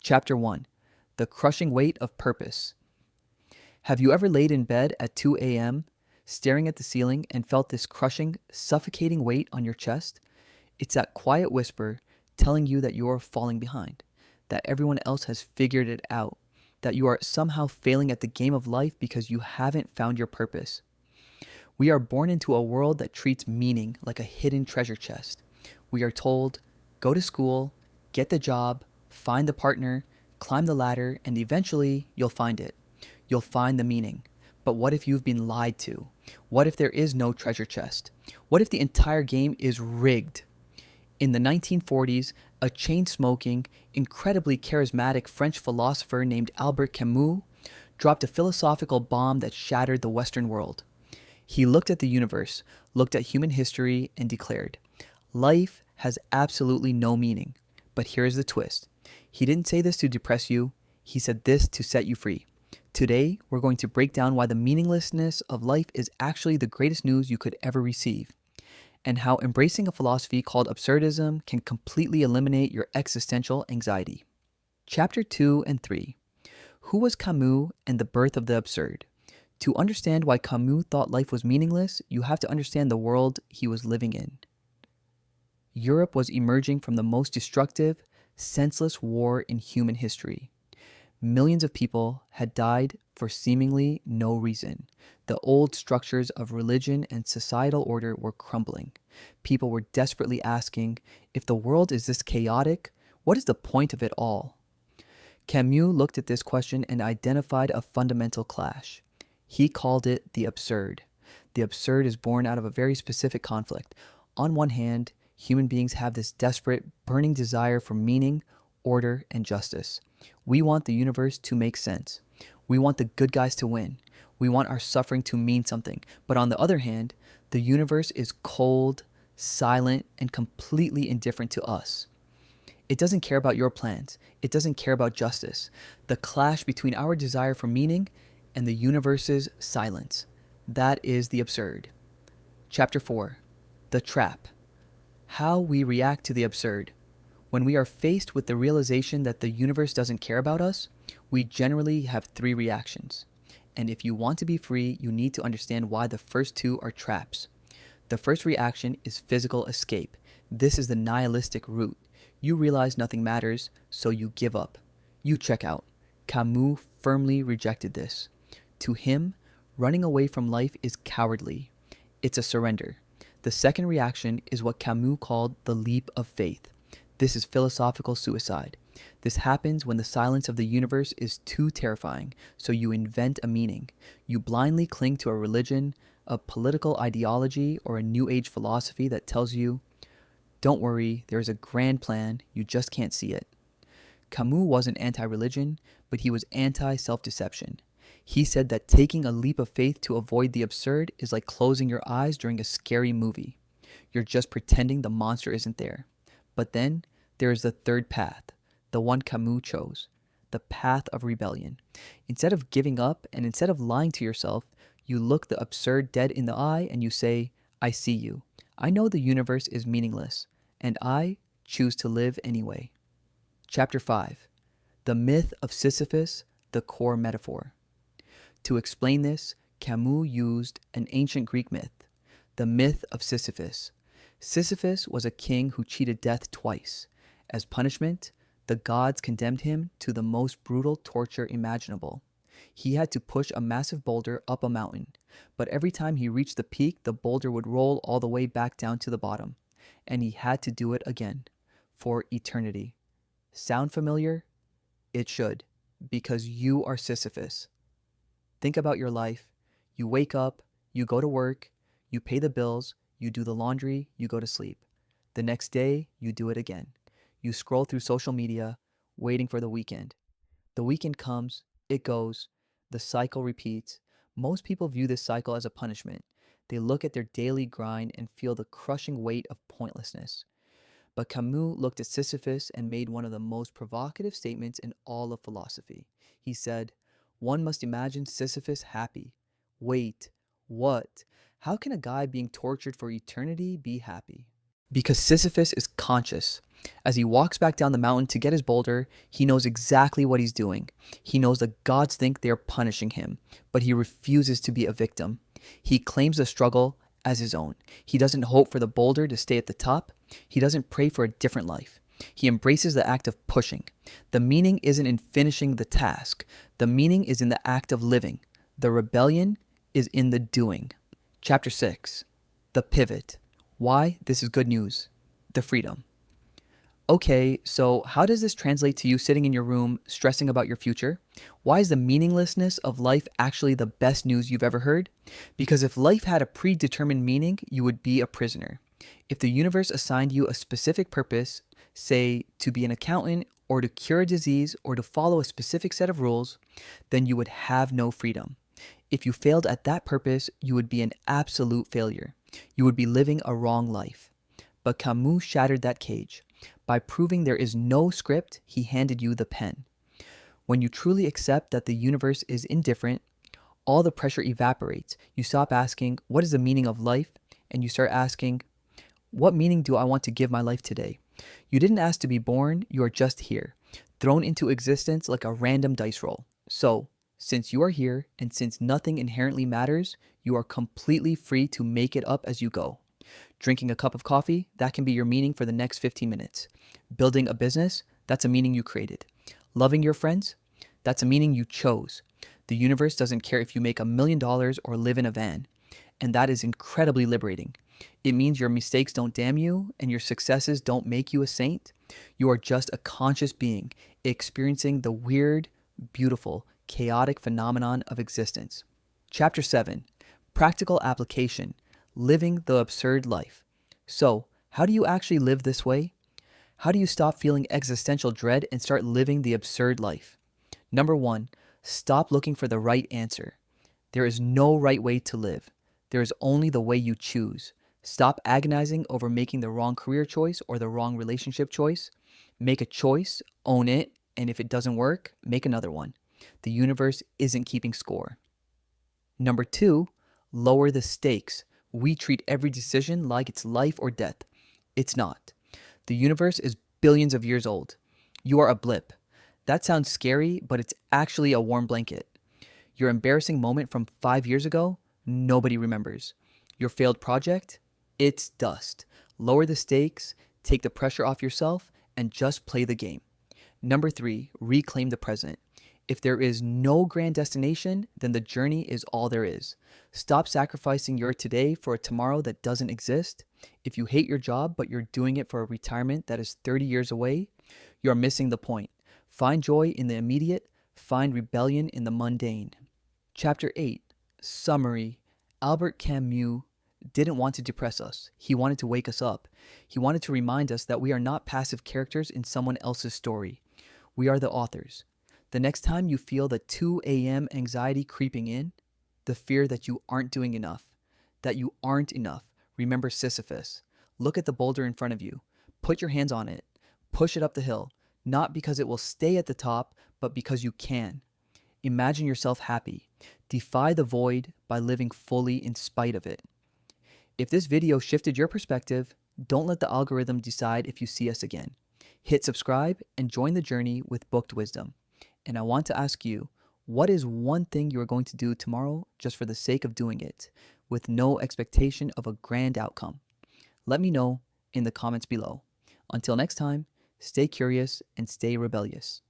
Chapter 1: The Crushing Weight of Purpose. Have you ever laid in bed at 2 a.m., staring at the ceiling, and felt this crushing, suffocating weight on your chest? It's that quiet whisper telling you that you are falling behind, that everyone else has figured it out, that you are somehow failing at the game of life because you haven't found your purpose. We are born into a world that treats meaning like a hidden treasure chest. We are told, go to school, get the job, find the partner, climb the ladder, and eventually you'll find it. You'll find the meaning. But what if you've been lied to? What if there is no treasure chest? What if the entire game is rigged? In the 1940s, a chain-smoking, incredibly charismatic French philosopher named Albert Camus dropped a philosophical bomb that shattered the Western world. He looked at the universe, looked at human history, and declared, "Life has absolutely no meaning." But here's the twist. He didn't say this to depress you. He said this to set you free. Today, we're going to break down why the meaninglessness of life is actually the greatest news you could ever receive, and how embracing a philosophy called absurdism can completely eliminate your existential anxiety. Chapter 2 and 3. Who was Camus and the birth of the absurd? To understand why Camus thought life was meaningless, you have to understand the world he was living in. Europe was emerging from the most destructive, senseless war in human history. Millions of people had died for seemingly no reason. The old structures of religion and societal order were crumbling. People were desperately asking, if the world is this chaotic, what is the point of it all? Camus looked at this question and identified a fundamental clash. He called it the absurd. The absurd is born out of a very specific conflict. On one hand, human beings have this desperate, burning desire for meaning, order, and justice. We want the universe to make sense. We want the good guys to win. We want our suffering to mean something. But on the other hand, the universe is cold, silent, and completely indifferent to us. It doesn't care about your plans. It doesn't care about justice. The clash between our desire for meaning and the universe's silence. That is the absurd. Chapter 4. The Trap. How we react to the absurd. When we are faced with the realization that the universe doesn't care about us, we generally have three reactions. And if you want to be free, you need to understand why the first two are traps. The first reaction is physical escape. This is the nihilistic route. You realize nothing matters, so you give up. You check out. Camus firmly rejected this. To him, running away from life is cowardly. It's a surrender. The second reaction is what Camus called the leap of faith. This is philosophical suicide. This happens when the silence of the universe is too terrifying, so you invent a meaning. You blindly cling to a religion, a political ideology, or a new age philosophy that tells you, don't worry, there is a grand plan, you just can't see it. Camus wasn't anti-religion, but he was anti-self-deception. He said that taking a leap of faith to avoid the absurd is like closing your eyes during a scary movie. You're just pretending the monster isn't there. But then there is the third path, the one Camus chose, the path of rebellion. Instead of giving up and instead of lying to yourself, you look the absurd dead in the eye and you say, I see you. I know the universe is meaningless, and I choose to live anyway. Chapter 5. The Myth of Sisyphus, the core metaphor. To explain this, Camus used an ancient Greek myth, the myth of Sisyphus. Sisyphus was a king who cheated death twice. As punishment, the gods condemned him to the most brutal torture imaginable. He had to push a massive boulder up a mountain, but every time he reached the peak, the boulder would roll all the way back down to the bottom, and he had to do it again, for eternity. Sound familiar? It should, because you are Sisyphus. Think about your life. You wake up, you go to work, you pay the bills, you do the laundry, you go to sleep. The next day, you do it again. You scroll through social media, waiting for the weekend. The weekend comes, it goes, the cycle repeats. Most people view this cycle as a punishment. They look at their daily grind and feel the crushing weight of pointlessness. But Camus looked at Sisyphus and made one of the most provocative statements in all of philosophy. He said, one must imagine Sisyphus happy. Wait, what? How can a guy being tortured for eternity be happy? Because Sisyphus is conscious. As he walks back down the mountain to get his boulder, he knows exactly what he's doing. He knows the gods think they are punishing him, but he refuses to be a victim. He claims the struggle as his own. He doesn't hope for the boulder to stay at the top. He doesn't pray for a different life. He embraces the act of pushing. The meaning isn't in finishing the task. The meaning is in the act of living. The rebellion is in the doing. Chapter 6. The Pivot. Why this is good news. The freedom. Okay, so how does this translate to you sitting in your room stressing about your future? Why is the meaninglessness of life actually the best news you've ever heard? Because if life had a predetermined meaning, you would be a prisoner. If the universe assigned you a specific purpose, say to be an accountant or to cure a disease or to follow a specific set of rules, then you would have no freedom. If you failed at that purpose, you would be an absolute failure. You would be living a wrong life. But Camus shattered that cage. By proving there is no script, he handed you the pen. When you truly accept that the universe is indifferent, all the pressure evaporates. You stop asking, what is the meaning of life? And you start asking, what meaning do I want to give my life today? You didn't ask to be born, you are just here, thrown into existence like a random dice roll. So, since you are here, and since nothing inherently matters, you are completely free to make it up as you go. Drinking a cup of coffee, that can be your meaning for the next 15 minutes. Building a business, that's a meaning you created. Loving your friends, that's a meaning you chose. The universe doesn't care if you make $1 million or live in a van. And that is incredibly liberating. It means your mistakes don't damn you and your successes don't make you a saint. You are just a conscious being experiencing the weird, beautiful, chaotic phenomenon of existence. Chapter 7. Practical application. Living the absurd life. So, how do you actually live this way? How do you stop feeling existential dread and start living the absurd life? Number 1, stop looking for the right answer. There is no right way to live. There is only the way you choose. Stop agonizing over making the wrong career choice or the wrong relationship choice. Make a choice, own it, and if it doesn't work, make another one. The universe isn't keeping score. Number 2, lower the stakes. We treat every decision like it's life or death. It's not. The universe is billions of years old. You are a blip. That sounds scary, but it's actually a warm blanket. Your embarrassing moment from 5 years ago, nobody remembers. Your failed project, it's dust. Lower the stakes, take the pressure off yourself, and just play the game. Number 3, reclaim the present. If there is no grand destination, then the journey is all there is. Stop sacrificing your today for a tomorrow that doesn't exist. If you hate your job, but you're doing it for a retirement that is 30 years away, you're missing the point. Find joy in the immediate, find rebellion in the mundane. Chapter 8. Summary. Albert Camus didn't want to depress us. He wanted to wake us up. He wanted to remind us that we are not passive characters in someone else's story. We are the authors. The next time you feel the 2 a.m. anxiety creeping in, the fear that you aren't doing enough, that you aren't enough, remember Sisyphus. Look at the boulder in front of you. Put your hands on it. Push it up the hill, not because it will stay at the top, but because you can. Imagine yourself happy. Defy the void by living fully in spite of it. If this video shifted your perspective, don't let the algorithm decide if you see us again. Hit subscribe and join the journey with Booked Wisdom. And I want to ask you, what is one thing you are going to do tomorrow just for the sake of doing it, with no expectation of a grand outcome? Let me know in the comments below. Until next time, stay curious and stay rebellious.